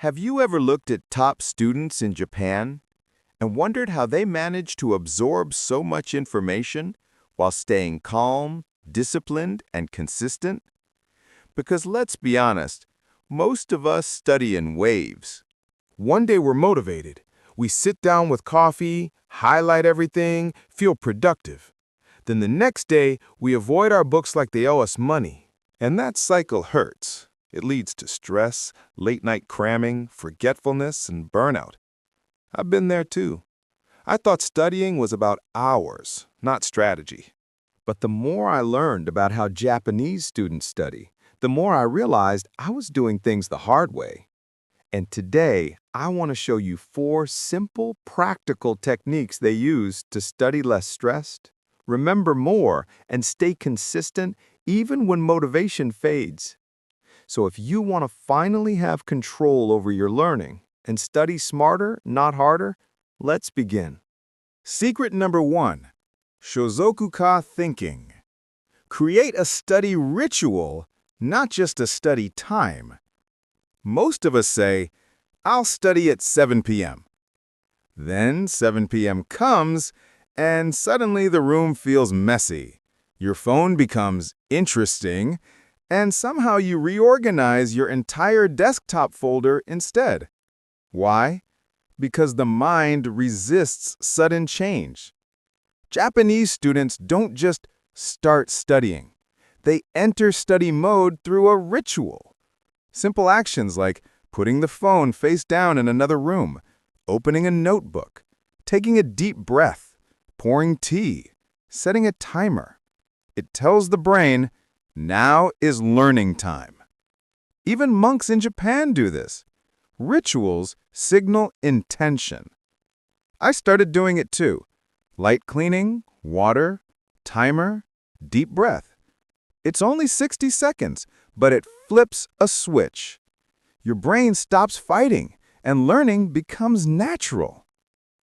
Have you ever looked at top students in Japan and wondered how they manage to absorb so much information while staying calm, disciplined, and consistent? Because let's be honest, most of us study in waves. One day we're motivated. We sit down with coffee, highlight everything, feel productive. Then the next day, we avoid our books like they owe us money. And that cycle hurts. It leads to stress, late-night cramming, forgetfulness, and burnout. I've been there too. I thought studying was about hours, not strategy. But the more I learned about how Japanese students study, the more I realized I was doing things the hard way. And today, I want to show you 4 simple, practical techniques they use to study less stressed, remember more, and stay consistent even when motivation fades. So if you want to finally have control over your learning and study smarter, not harder, let's begin. Secret number 1, Shozoku-ka thinking. Create a study ritual, not just a study time. Most of us say, I'll study at 7 p.m. Then 7 p.m. comes, and suddenly the room feels messy. Your phone becomes interesting, and somehow you reorganize your entire desktop folder instead. Why? Because the mind resists sudden change. Japanese students don't just start studying. They enter study mode through a ritual. Simple actions like putting the phone face down in another room, opening a notebook, taking a deep breath, pouring tea, setting a timer. It tells the brain, now is learning time. Even monks in Japan do this. Rituals signal intention. I started doing it too. Light cleaning, water, timer, deep breath. It's only 60 seconds, but it flips a switch. Your brain stops fighting, and learning becomes natural.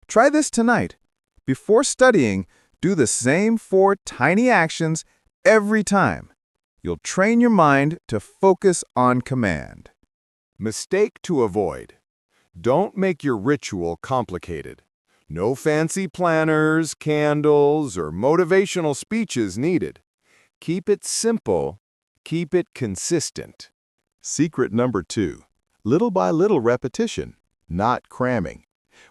Try this tonight. Before studying, do the same 4 tiny actions every time. You'll train your mind to focus on command. Mistake to avoid. Don't make your ritual complicated. No fancy planners, candles, or motivational speeches needed. Keep it simple. Keep it consistent. Secret number 2. Little by little repetition, not cramming.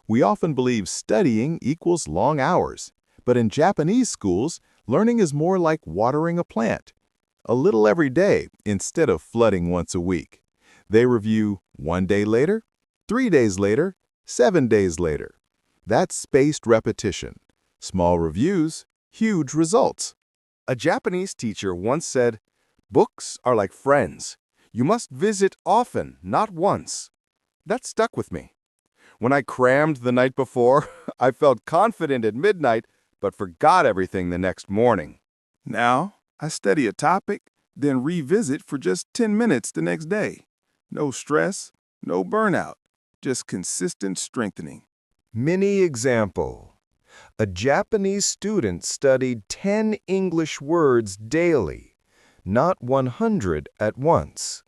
We often believe studying equals long hours, but in Japanese schools, learning is more like watering a plant. A little every day instead of flooding once a week. They review 1 day later, 3 days later, 7 days later. That's spaced repetition. Small reviews, huge results. A Japanese teacher once said, "Books are like friends. You must visit often, not once." That stuck with me. When I crammed the night before, I felt confident at midnight, but forgot everything the next morning. Now, I study a topic, then revisit for just 10 minutes the next day. No stress, no burnout, just consistent strengthening. Mini example. A Japanese student studied 10 English words daily, not 100 at once.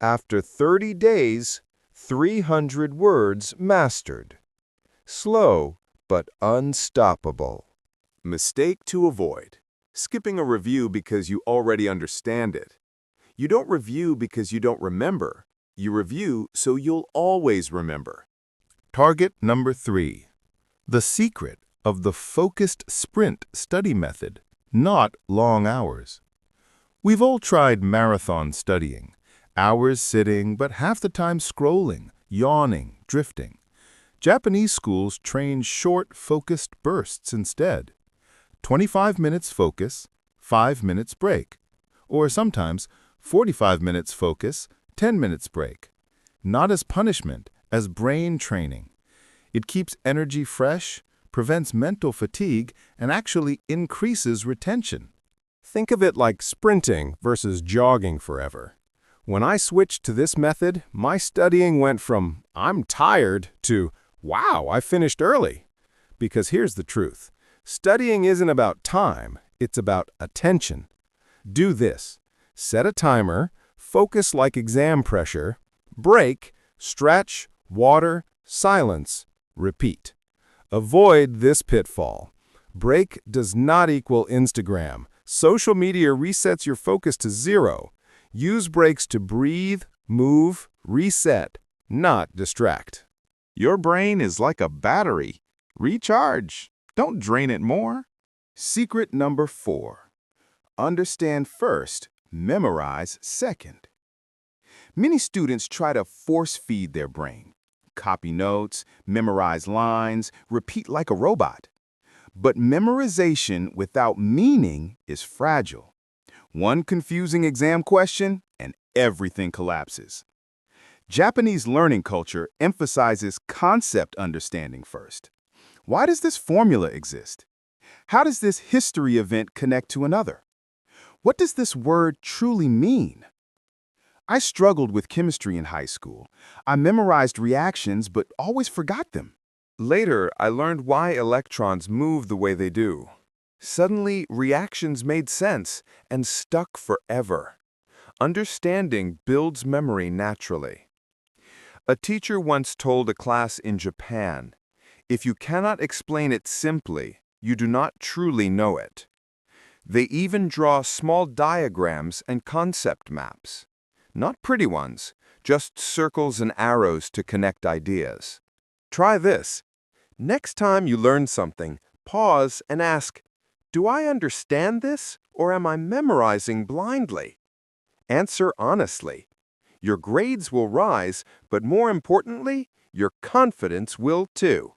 After 30 days, 300 words mastered. Slow, but unstoppable. Mistake to avoid. Skipping a review because you already understand it. You don't review because you don't remember. You review so you'll always remember. Target number 3. The secret of the focused sprint study method, not long hours. We've all tried marathon studying. Hours sitting, but half the time scrolling, yawning, drifting. Japanese schools train short, focused bursts instead. 25 minutes focus, 5 minutes break. Or sometimes 45 minutes focus, 10 minutes break. Not as punishment, as brain training. It keeps energy fresh, prevents mental fatigue, and actually increases retention. Think of it like sprinting versus jogging forever. When I switched to this method, my studying went from "I'm tired" to "Wow, I finished early." Because here's the truth. Studying isn't about time, it's about attention. Do this. Set a timer, focus like exam pressure, break, Stretch, water, silence, repeat. Avoid this pitfall. Break does not equal Instagram. Social media resets your focus to 0. Use breaks to breathe, move, reset, not distract. Your brain is like a battery. Recharge. Don't drain it more. Secret number 4. Understand first, memorize second. Many students try to force-feed their brain. Copy notes, memorize lines, repeat like a robot. But memorization without meaning is fragile. One confusing exam question and everything collapses. Japanese learning culture emphasizes concept understanding first. Why does this formula exist? How does this history event connect to another? What does this word truly mean? I struggled with chemistry in high school. I memorized reactions but always forgot them. Later, I learned why electrons move the way they do. Suddenly, reactions made sense and stuck forever. Understanding builds memory naturally. A teacher once told a class in Japan, "If you cannot explain it simply, you do not truly know it." They even draw small diagrams and concept maps. Not pretty ones, just circles and arrows to connect ideas. Try this. Next time you learn something, pause and ask, "Do I understand this, or am I memorizing blindly?" Answer honestly. Your grades will rise, but more importantly, your confidence will too.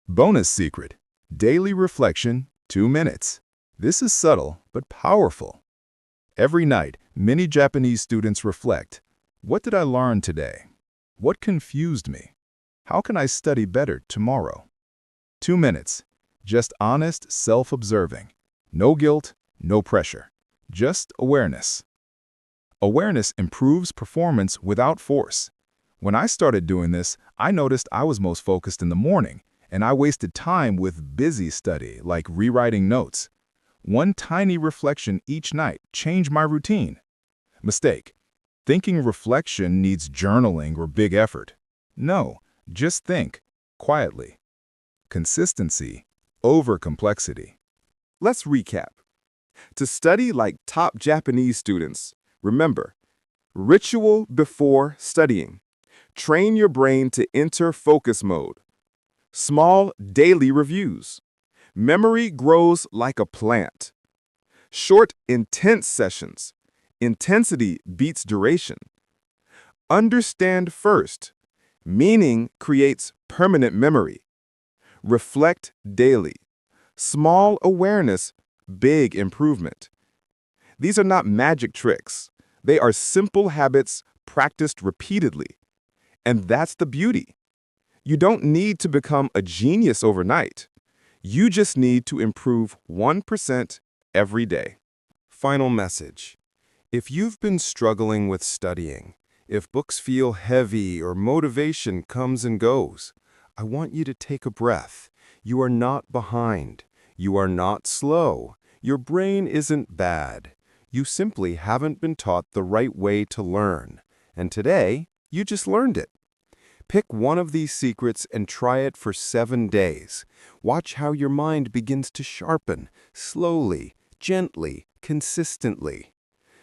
Bonus secret. Daily reflection, 2 minutes. This is subtle but powerful. Every night, many Japanese students reflect. What did I learn today? What confused me? How can I study better tomorrow? 2 minutes. Just honest self-observing. No guilt, no pressure. Just awareness. Awareness improves performance without force. When I started doing this, I noticed I was most focused in the morning, and I wasted time with busy study, like rewriting notes. One tiny reflection each night changed my routine. Mistake. Thinking reflection needs journaling or big effort. No, just think, quietly. Consistency over complexity. Let's recap. To study like top Japanese students, remember, ritual before studying. Train your brain to enter focus mode. Small daily reviews. Memory grows like a plant. Short, intense sessions. Intensity beats duration. Understand first. Meaning creates permanent memory. Reflect daily. Small awareness, big improvement. These are not magic tricks. They are simple habits practiced repeatedly. And that's the beauty. You don't need to become a genius overnight. You just need to improve 1% every day. Final message. If you've been struggling with studying, if books feel heavy or motivation comes and goes, I want you to take a breath. You are not behind. You are not slow. Your brain isn't bad. You simply haven't been taught the right way to learn. And today, you just learned it. Pick one of these secrets and try it for 7 days. Watch how your mind begins to sharpen, slowly, gently, consistently.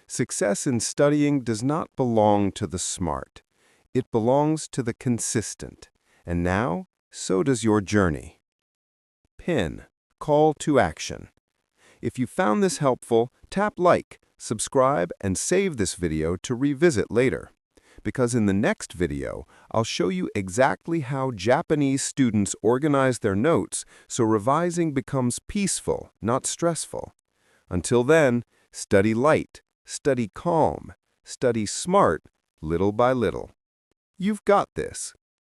Success in studying does not belong to the smart. It belongs to the consistent. And now, so does your journey. Pin. Call to action. If you found this helpful, tap like, subscribe, and save this video to revisit later. Because in the next video, I'll show you exactly how Japanese students organize their notes so revising becomes peaceful, not stressful. Until then, study light, study calm, study smart, little by little. You've got this.